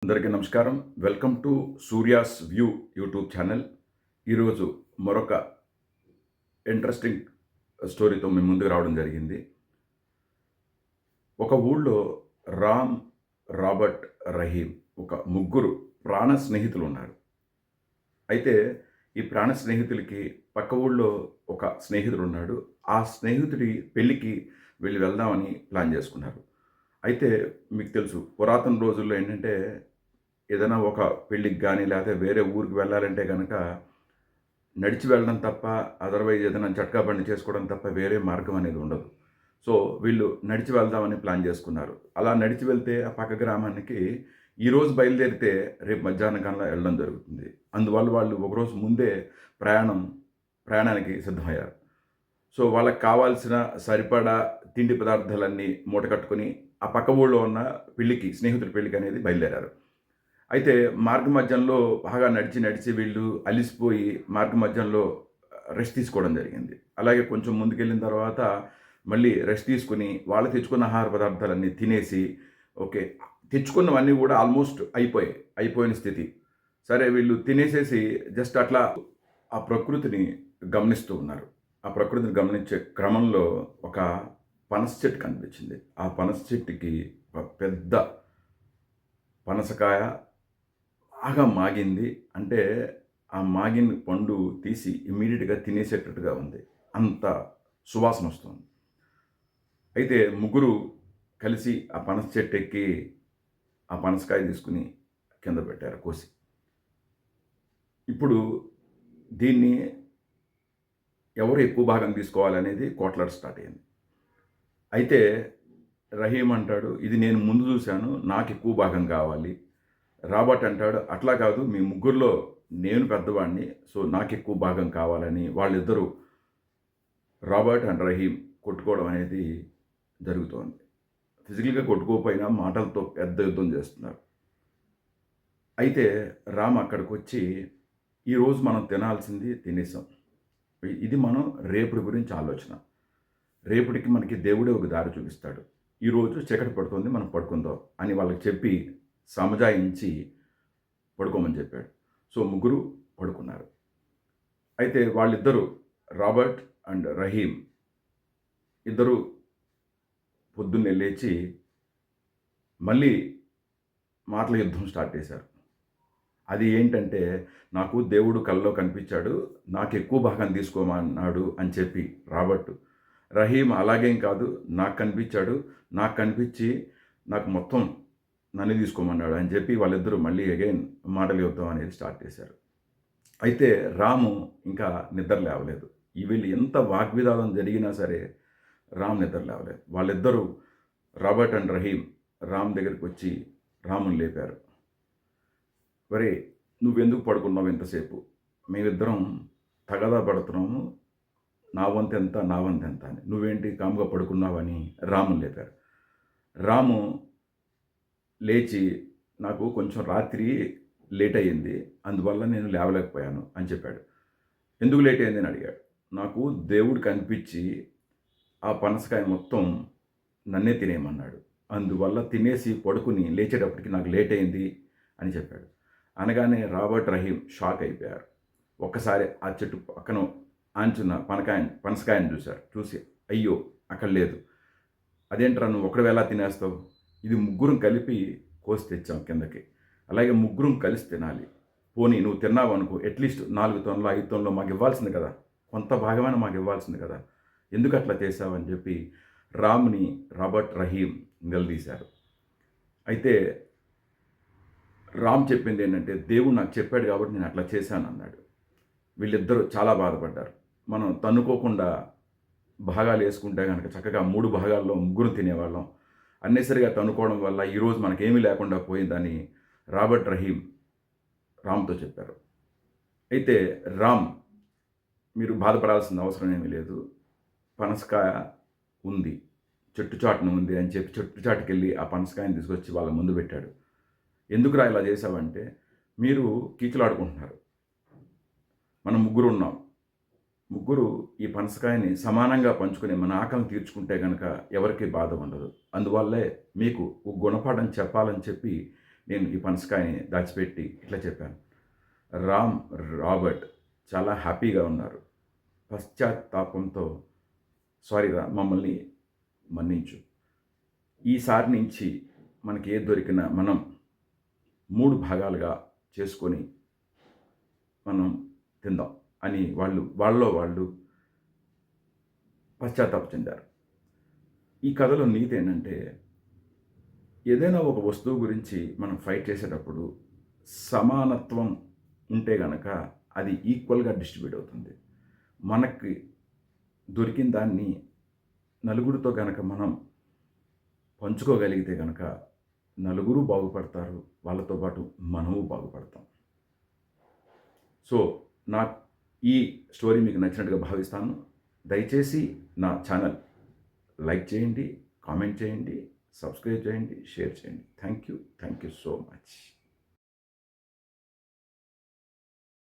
అందరికీ నమస్కారం. Welcome to Surya's view YouTube channel. ఈరోజు మరొక ఇంట్రెస్టింగ్ స్టోరీతో మేము ముందుకు రావడం జరిగింది. ఒక ఊళ్ళో రామ్, రాబర్ట్, రహీం ఒక ముగ్గురు ప్రాణ స్నేహితులు ఉన్నారు. అయితే ఈ ప్రాణ స్నేహితులకి పక్క ఊళ్ళో ఒక స్నేహితుడు ఉన్నాడు. ఆ స్నేహితుడి పెళ్ళికి వెళ్దామని ప్లాన్ చేసుకున్నారు. అయితే మీకు తెలుసు, పురాతన రోజుల్లో ఏంటంటే ఏదైనా ఒక పెళ్ళికి కానీ లేకపోతే వేరే ఊరికి వెళ్ళాలంటే కనుక నడిచి వెళ్ళడం తప్ప, అదర్వైజ్ ఏదైనా జట్కా బండి చేసుకోవడం తప్ప వేరే మార్గం అనేది ఉండదు. సో వీళ్ళు నడిచి వెళ్దామని ప్లాన్ చేసుకున్నారు. అలా నడిచి వెళ్తే ఆ పక్క గ్రామానికి ఈరోజు బయలుదేరితే రేపు మధ్యాహ్నం కల్లా వెళ్ళడం జరుగుతుంది. అందువల్ల వాళ్ళు ఒకరోజు ముందే ప్రయాణానికి సిద్ధమయ్యారు. సో వాళ్ళకి కావాల్సిన సరిపడా తిండి పదార్థాలన్నీ మూట కట్టుకొని ఆ పక్క ఊళ్ళో ఉన్న స్నేహితుడి పెళ్ళికి అనేది బయలుదేరారు. అయితే మార్గ మధ్యంలో బాగా నడిచి వీళ్ళు అలిసిపోయి మార్గ మధ్యంలో రెస్ట్ తీసుకోవడం జరిగింది. అలాగే కొంచెం ముందుకెళ్ళిన తర్వాత మళ్ళీ రెస్ట్ తీసుకుని వాళ్ళు తెచ్చుకున్న ఆహార పదార్థాలన్నీ తినేసి ఓకే, తెచ్చుకున్నవన్నీ కూడా ఆల్మోస్ట్ అయిపోయిన స్థితి. సరే వీళ్ళు తినేసేసి జస్ట్ అట్లా ఆ ప్రకృతిని గమనిస్తూ ఉన్నారు. ఆ ప్రకృతిని గమనించే క్రమంలో ఒక పనస చెట్టు కనిపించింది. ఆ పనస చెట్టుకి ఒక పెద్ద పనసకాయ బాగా మాగింది. అంటే ఆ మాగిన పండు తీసి ఇమ్మీడియట్గా తినేసేటట్టుగా ఉంది. అంత సువాసన వస్తుంది. అయితే ముగ్గురు కలిసి ఆ పనస చెట్టు ఎక్కి ఆ పనసకాయ తీసుకుని కింద పెట్టారు కోసి. ఇప్పుడు దీన్ని ఎవరు ఎక్కువ భాగం తీసుకోవాలనేది కోట్లాట స్టార్ట్ అయింది. అయితే రహీం అంటాడు, ఇది నేను ముందు చూశాను, నాకు ఎక్కువ భాగం కావాలి. రాబర్ట్ అంటాడు, అట్లా కాదు, మీ ముగ్గురులో నేను పెద్దవాడిని, సో నాకు ఎక్కువ భాగం కావాలని వాళ్ళిద్దరూ రాబర్ట్ అండ్ రహీం కొట్టుకోవడం అనేది జరుగుతోంది. ఫిజికల్గా కొట్టుకోకపోయినా మాటలతో పెద్ద యుద్ధం చేస్తున్నారు. అయితే రామ్ అక్కడికి వచ్చి, ఈరోజు మనం తినాల్సింది తినేసాం, ఇది మనం రేపటి గురించి ఆలోచన, రేపటికి మనకి దేవుడే ఒక దారి చూపిస్తాడు, ఈరోజు చీకటి పడుతుంది, మనం పడుకుందాం అని వాళ్ళకి చెప్పి సమజాయించి పడుకోమని చెప్పాడు. సో ముగ్గురు పడుకున్నారు. అయితే వాళ్ళిద్దరూ రాబర్ట్ అండ్ రహీం ఇద్దరు పొద్దున్నే లేచి మళ్ళీ మాటల యుద్ధం స్టార్ట్ చేశారు. అది ఏంటంటే, నాకు దేవుడు కల్లో కనిపించాడు, నాకు ఎక్కువ భాగం తీసుకోమన్నాడు అని చెప్పి రాబర్ట్. రహీం అలాగేం కాదు, నాకు కనిపించి నాకు మొత్తం నన్ను తీసుకోమన్నాడు అని చెప్పి వాళ్ళిద్దరూ మళ్ళీ అగైన్ మాటల యుద్ధం అనేది స్టార్ట్ చేశారు. అయితే రాము ఇంకా నిద్ర లేవలేదు. వీళ్ళు ఎంత వాగ్వివాదం జరిగినా సరే రామ్ నిద్ర లేవలేదు. వాళ్ళిద్దరూ రాబర్ట్ అండ్ రహీం రామ్ దగ్గరికి వచ్చి రాముని లేపారు. వరే, నువ్వెందుకు పడుకున్నావు ఇంతసేపు? మేమిద్దరం తగదా పడుతున్నాము, నా వంతు ఎంత అని, నువ్వేంటి కాముగా పడుకున్నావని రాముని లేపారు. రాము లేచి, నాకు కొంచెం రాత్రి లేట్ అయ్యింది, అందువల్ల నేను లేవలేకపోయాను అని చెప్పాడు. ఎందుకు లేట్ అయింది అని అడిగాడు. నాకు దేవుడు కనిపించి ఆ పనసకాయ మొత్తం నన్నే తినేయమన్నాడు, అందువల్ల తినేసి పడుకుని లేచేటప్పటికి నాకు లేట్ అయింది అని చెప్పాడు. అనగానే రాబర్ట్, రహీం షాక్ అయిపోయారు. ఒక్కసారి ఆ చెట్టు పక్కన ఆంచున్న పనసకాయని చూసి అయ్యో అక్కడ లేదు, అదేంట్రా నువ్వు ఒక్కడే ఎలా తినేస్తావు, ఇది ముగ్గురం కలిపి కోసి తెచ్చాం కిందకి, అలాగే ముగ్గురం కలిసి తినాలి, పోనీ నువ్వు తిన్నావు అనుకో, అట్లీస్ట్ 4 తొనలు 5 తొనలు మాకు ఇవ్వాల్సింది కదా, కొంత భాగమైన మాకు ఇవ్వాల్సింది కదా, ఎందుకు అట్లా చేసావని చెప్పి రామ్ని రాబర్ట్, రహీం నిలదీశారు. అయితే రామ్ చెప్పింది ఏంటంటే, దేవుడు నాకు చెప్పాడు కాబట్టి నేను అట్లా చేశాను అన్నాడు. వీళ్ళిద్దరూ చాలా బాధపడ్డారు. మనం తన్నుకోకుండా భాగాలు వేసుకుంటే కనుక చక్కగా 3 భాగాల్లో ముగ్గురు తినేవాళ్ళం, అన్నెసరిగా తన్నుకోవడం వల్ల ఈరోజు మనకేమీ లేకుండా పోయిందని రాబర్ట్, రహీం రామ్తో చెప్పారు. అయితే రామ్, మీరు బాధపడాల్సిన అవసరం ఏమీ లేదు, పనసకాయ ఉంది, చెట్టు చాటున ఉంది అని చెప్పి చెట్టు చాటుకెళ్ళి ఆ పనసకాయని తీసుకొచ్చి వాళ్ళ ముందు పెట్టాడు. ఎందుకురా ఇలా చేసావంటే, మీరు కీచులాడుకుంటున్నారు, మనం ముగ్గురు ఈ పనసకాయని సమానంగా పంచుకుని మన ఆకలిని తీర్చుకుంటే కనుక ఎవరికి బాధ ఉండదు, అందువల్లే మీకు గుణపాఠం చెప్పాలని చెప్పి నేను ఈ పనసకాయని దాచిపెట్టి ఇట్లా చెప్పాను. రామ్, రాబర్ట్ చాలా హ్యాపీగా ఉన్నారు. పశ్చాత్తాపంతో సారీ రా, మమ్మల్ని మన్నించు. ఈసారి నుంచి మనకి ఏది దొరికినా మనం 3 భాగాలుగా చేసుకొని మనం తిందాం అని వాళ్ళలో వాళ్ళు పశ్చాత్తాపం చెందారు. ఈ కథలో నీతి ఏంటంటే, ఏదైనా ఒక వస్తువు గురించి మనం ఫైట్ చేసేటప్పుడు సమానత్వం ఉంటే గనక అది ఈక్వల్గా డిస్ట్రిబ్యూట్ అవుతుంది. మనకి దొరికిన దాన్ని నలుగురితో గనక మనం పంచుకోగలిగితే గనక నలుగురు బాగుపడతారు, వాళ్ళతో పాటు మనము బాగుపడతాం. సో నాకు ఈ స్టోరీ మీకు నచ్చినట్టుగా భావిస్తాను. దయచేసి నా ఛానల్ లైక్ చేయండి, కామెంట్ చేయండి, సబ్స్క్రైబ్ చేయండి, షేర్ చేయండి. Thank you so much.